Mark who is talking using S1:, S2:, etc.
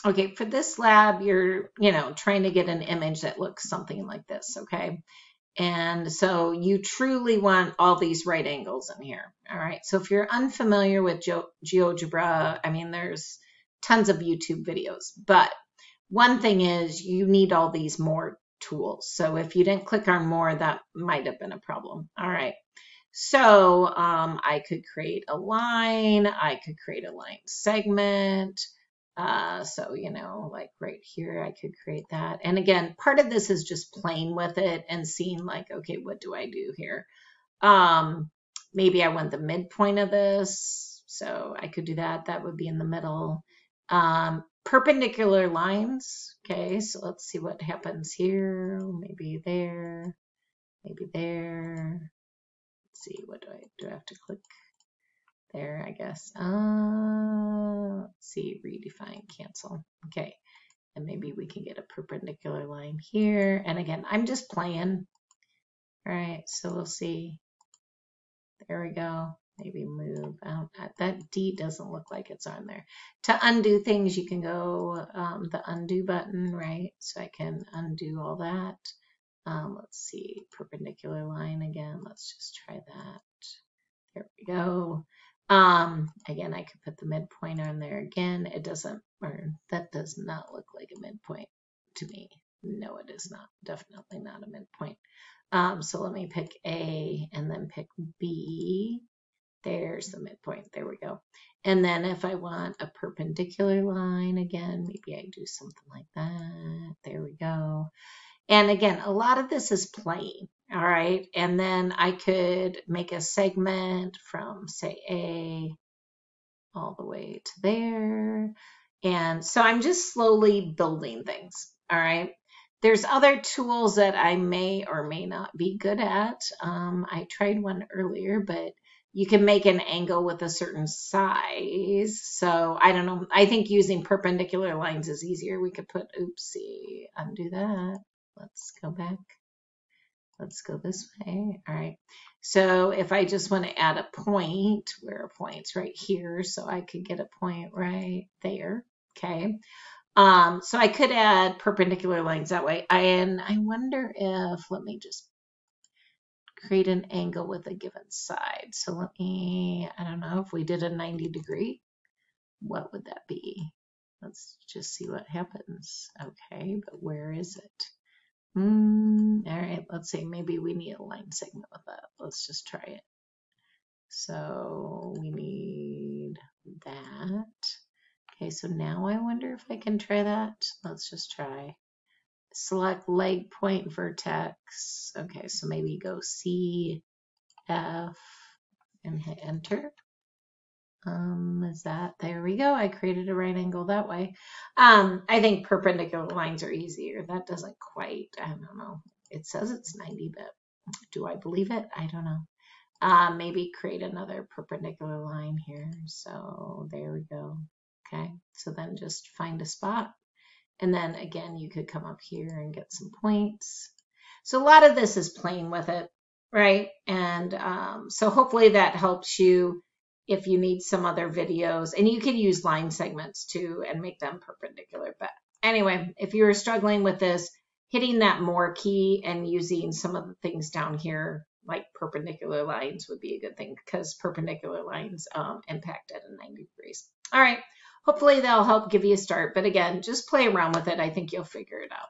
S1: Okay, for this lab, you're, trying to get an image that looks something like this, okay? And so you truly want all these right angles in here. All right. So if you're unfamiliar with GeoGebra, I mean, there's tons of YouTube videos, but one thing is you need all these more tools. So if you didn't click on more, that might have been a problem. All right. So I could create a line. I could create a line segment. So, like right here, I could create that. And again, part of this is just playing with it and seeing like, okay, what do I do here? Maybe I want the midpoint of this. So I could do that. That would be in the middle. Perpendicular lines. Okay, so let's see what happens here. Maybe there, maybe there. Let's see, what do I have to click there, I guess. Let's see, redefine, cancel. Okay, and maybe we can get a perpendicular line here. And again, I'm just playing. All right, so we'll see. There we go. Maybe move out. That D doesn't look like it's on there. To undo things, you can go the undo button, right? So I can undo all that. Let's see, perpendicular line again. Let's just try that. There we go. Again, I could put the midpoint on there again. It doesn't, or that does not look like a midpoint to me. No, it is not. Definitely not a midpoint. So let me pick A and then pick B. There's the midpoint. There we go. And then if I want a perpendicular line again, maybe I do something like that. There we go. And again, a lot of this is playing, all right? And then I could make a segment from, say, A all the way to there. And so I'm just slowly building things, all right? There's other tools that I may or may not be good at. I tried one earlier, but you can make an angle with a certain size. So I don't know. I think using perpendicular lines is easier. We could put, oopsie, undo that. Let's go back. Let's go this way. All right. So if I just want to add a point, where are points? Right here. So I could get a point right there. Okay. So I could add perpendicular lines that way. And I wonder if, let me just create an angle with a given side. So let me, I don't know, if we did a 90 degree, what would that be? Let's just see what happens. Okay, but where is it? All right, let's see, maybe we need a line segment with that. Let's just try it. So we need that. Okay, so now I wonder if I can try that. Let's just try. Select leg point vertex. Okay, so maybe go C, F, and hit enter. Is that, there we go. I created a right angle that way. I think perpendicular lines are easier. That doesn't quite, I don't know. It says it's 90, but do I believe it? I don't know. Maybe create another perpendicular line here. So there we go. Okay, so then just find a spot. And then again, you could come up here and get some points. So a lot of this is playing with it, right? And so hopefully that helps you if you need some other videos. And you can use line segments too and make them perpendicular. But anyway, if you're struggling with this, hitting that more key and using some of the things down here, like perpendicular lines, would be a good thing because perpendicular lines impact at a 90 degrees. All right. Hopefully that'll help give you a start. But again, just play around with it. I think you'll figure it out.